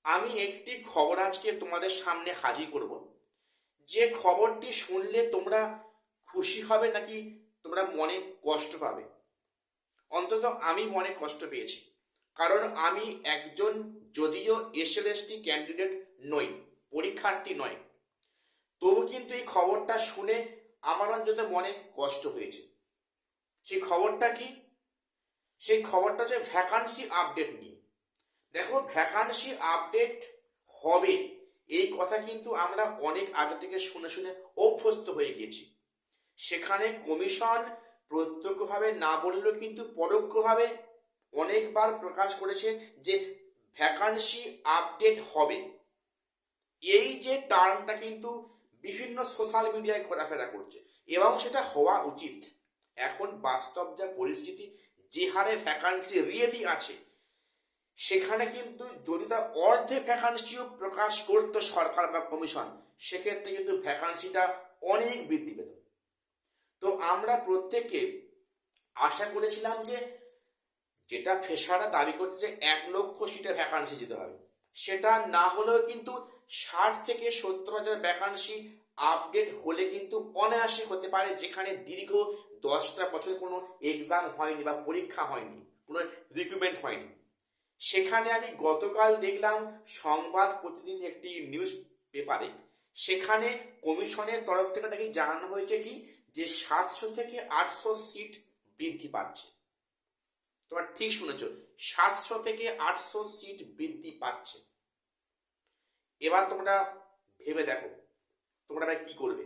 আমি একটি খবর আজকে তোমাদের সামনে হাজির করব, যে খবরটি শুনলে তোমরা খুশি হবে নাকি তোমরা মনে কষ্ট পাবে। অন্তত আমি মনে কষ্ট পেয়েছি, কারণ আমি একজন, যদিও এসএলএসটি ক্যান্ডিডেট নই, পরীক্ষার্থী নয়, তবু কিন্তু এই খবরটা শুনে আমার অন্তত মনে কষ্ট হয়েছে। সেই খবরটা কি? সেই খবরটা হচ্ছে ভ্যাকান্সি আপডেট নিয়ে। দেখো, ভ্যাকান্সি আপডেট হবে এই কথা কিন্তু আমরা অনেক আগে থেকে শুনে শুনে অভ্যস্ত হয়ে গেছি। সেখানে কমিশন প্রত্যক্ষভাবে না বললেও কিন্তু পরোক্ষভাবে অনেকবার প্রকাশ করেছে যে ভ্যাকান্সি আপডেট হবে। এই যে টার্মটা কিন্তু বিভিন্ন সোশ্যাল মিডিয়ায় ঘোরাফেরা করছে, এবং সেটা হওয়া উচিত। এখন বাস্তব যা পরিস্থিতি, যে হারে ভ্যাকান্সি রিয়েলি আছে, সেখানে কিন্তু যদি তার অর্ধে ভ্যাকান্সিও প্রকাশ করতো সরকার বা কমিশন, সেক্ষেত্রে কিন্তু ভ্যাকান্সিটা অনেক বৃদ্ধি পেত। তো আমরা প্রত্যেকে আশা করেছিলাম যে যেটা ফ্রেশাররা দাবি করছে যে 1,00,000 সিটের ভ্যাকান্সি দিতে হবে, সেটা না হলেও কিন্তু 60,000 থেকে 70,000 ভ্যাকান্সি আপডেট হলে কিন্তু অনায়াসে হতে পারে, যেখানে দীর্ঘ 10টা বছর কোনো এক্সাম হয়নি বা পরীক্ষা হয়নি, কোনো রিক্রুটমেন্ট হয়নি। সেখানে আমি গতকাল দেখলাম সংবাদ প্রতিদিন একটি নিউজ পেপারে, সেখানে কমিশনের তরফ থেকে নাকি জানানো হয়েছে কি, যে 700 থেকে 800 সিট বৃদ্ধি পাচ্ছে। তোমরা ঠিক শুনেছ, 700 থেকে 800 সিট বৃদ্ধি পাচ্ছে। এবার তোমরা ভেবে দেখো, তোমরা এবার কি করবে।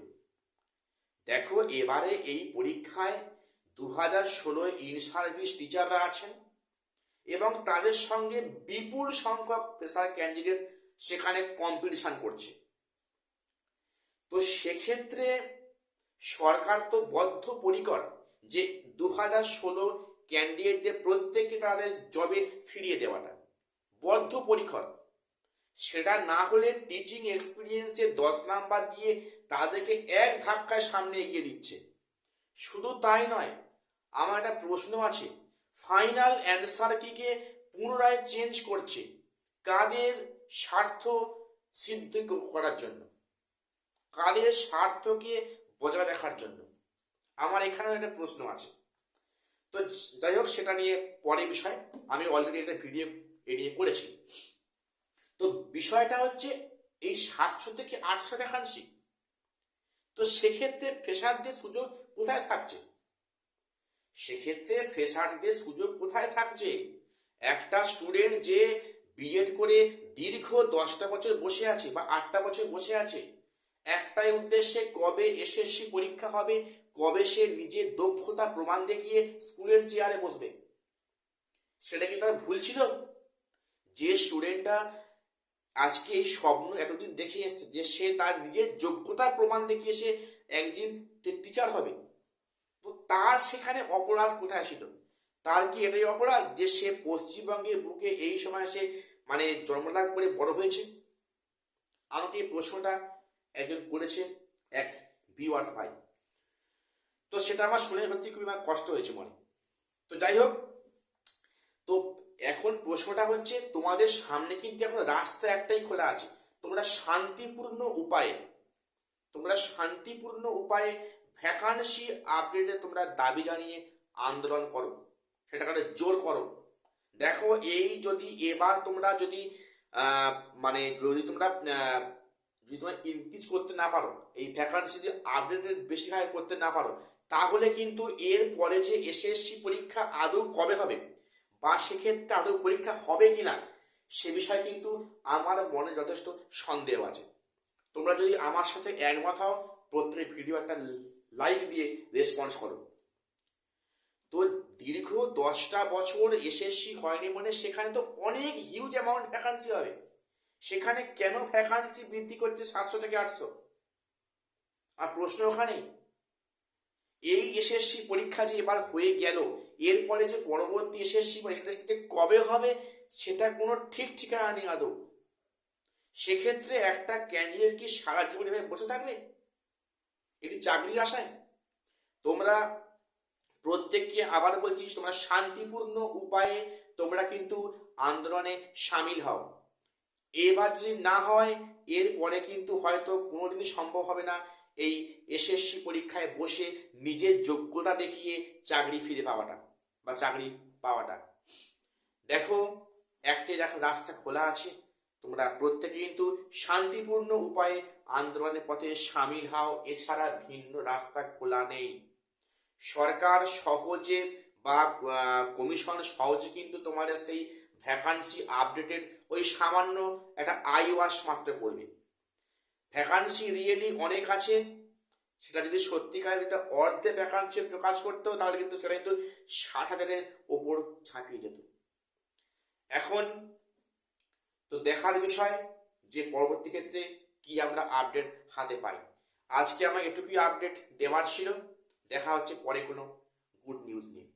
দেখো, এবারে এই পরীক্ষায় 2016 ইন সার্ভিস টিচাররা আছেন, এবং তাদের সঙ্গে বিপুল সংখ্যক ফ্রেশার ক্যান্ডিডেট সেখানে কম্পিটিশন করছে। তো সেক্ষেত্রে সরকার তো বদ্ধপরিকর যে 2016 ক্যান্ডিডেটদের প্রত্যেককে তাদের জবে ফিরিয়ে দেওয়াটা বদ্ধপরিকর। সেটা না হলে টিচিং এক্সপিরিয়েন্সে 10 নাম্বার দিয়ে তাদেরকে এক ধাক্কায় সামনে এগিয়ে দিচ্ছে। শুধু তাই নয়, আমার একটা প্রশ্ন আছে, ফাইনাল অ্যান্সারটিকে পুনরায় চেঞ্জ করছে কাদের স্বার্থ সিদ্ধ করার জন্য, কাদের স্বার্থকে বজায় রাখার জন্য? আমার এখানেও একটা প্রশ্ন আছে। তো যাই হোক, সেটা নিয়ে পরে বিষয়, আমি অলরেডি একটা ভিডিও এ নিয়ে করেছি। তো বিষয়টা হচ্ছে এই 700 থেকে 800 ভ্যাকান্সি, তো সেক্ষেত্রে ফ্রেশারদের সুযোগ কোথায় থাকছে? সেক্ষেত্রে ফ্রেশার্সদের সুযোগ কোথায় থাকছে? একটা স্টুডেন্ট যে বিএড করে দীর্ঘ 10টা বছর বসে আছে বা 8টা বছর বসে আছে, একটাই উদ্দেশ্যে কবে এসএসসি পরীক্ষা হবে, কবে সে নিজের দক্ষতা প্রমাণ দেখিয়ে স্কুলের চেয়ারে বসবে। সেটা কি তার ভুল ছিল? যে স্টুডেন্টটা আজকে এই স্বপ্ন এতদিন দেখে এসছে যে সে তার নিজের যোগ্যতার প্রমাণ দেখিয়ে সে একদিন টিচার হবে, তো তার সেখানে অপরাধ কোথায় ছিল? তার কি এটাই অপরাধ যে সে পশ্চিমবঙ্গের বুকে এই সময় সে মানে জন্মলাভ করে বড় হয়েছে? আমাকে এই প্রশ্নটা একজন করেছে, এক ভিউয়ার্স ভাই। তো সেটা আমার শুনে সত্যি খুবই আমার কষ্ট হয়েছে মনে। তো যাই হোক, তো এখন প্রশ্নটা হচ্ছে, তোমাদের সামনে কিন্তু এখন রাস্তা একটাই খোলা আছে। তোমরা শান্তিপূর্ণ উপায়ে, তোমরা শান্তিপূর্ণ উপায়ে ভ্যাকান্সি আপডেটে তোমরা দাবি জানিয়ে আন্দোলন করো, সেটাকে জোর করো। দেখো, এই যদি এবার তোমরা যদি মানে যদি তোমরা যদি তোমরা ইনক্রিজ করতে না পারো, এই ভ্যাকান্সি যদি আপডেটেড বেশি হারে করতে না পারো, তাহলে কিন্তু এর পরে যে এসএসসি পরীক্ষা আদৌ কবে হবে, বা সেক্ষেত্রে আদৌ পরীক্ষা হবে কিনা, সে বিষয়ে কিন্তু আমার মনে যথেষ্ট সন্দেহ আছে। তোমরা যদি আমার সাথে একমত হও, প্রত্যেক ভিডিও একটা লাইক দিয়ে রেসপন্স করো। তো দীর্ঘ 10টা বছর এসএসসি হয়নি মানে সেখানে তো অনেক হিউজ অ্যামাউন্ট ভ্যাকান্সি হবে। সেখানে কেন ভ্যাকান্সি বৃদ্ধি করছে 700 থেকে 800? আর প্রশ্ন ওখানেই, এই এসএসসি পরীক্ষা যে এবার হয়ে গেল, এরপরে যে পরবর্তী এসএসসি বা এসএসসি যে কবে হবে সেটা কোনো ঠিক ঠিকানা নেই আদৌ। সেক্ষেত্রে একটা ক্যান্ডিডেট কি সারা জীবন এভাবে বসে থাকবে এটি চাকরির আশায়? তোমরা প্রত্যেককে আবার বলছি, তোমরা শান্তিপূর্ণ উপায়ে তোমরা কিন্তু আন্দোলনে সামিল হও। এবার যদি না হয় এরপরে কিন্তু হয়তো কোনোদিনই সম্ভব হবে না এই এসএসসি পরীক্ষায় বসে নিজের যোগ্যতা দেখিয়ে চাকরি ফিরে পাওয়াটা বা চাকরি পাওয়াটা। দেখো, দেখো রাস্তা খোলা আছে, তোমরা প্রত্যেকে কিন্তু শান্তিপূর্ণ উপায়ে আন্দোলনের পথে সামিল হও, এছাড়া ভিন্ন রাস্তা খোলা নেই। সরকার সহজে বা কমিশন সহজে কিন্তু তোমাদের সেই ভ্যাকান্সি আপডেটেড ওই সামান্য একটা আই ওয়াশ মাত্র করবে। ভ্যাকান্সি রিয়েলি অনেক আছে, সেটা যদি সত্যিকারের একটা অর্ধে ভ্যাকান্সি প্রকাশ করতো তাহলে কিন্তু সেটা কিন্তু 60,000-এর ওপর ছাপিয়ে যেত। এখন তো দেখার বিষয় যে পরবর্তী ক্ষেত্রে কি আমরা আপডেট হাতে পাই। আজকে আমার এটুকুই আপডেট দেওয়ার ছিল। দেখা হচ্ছে পরে কোনো গুড নিউজ নিয়ে।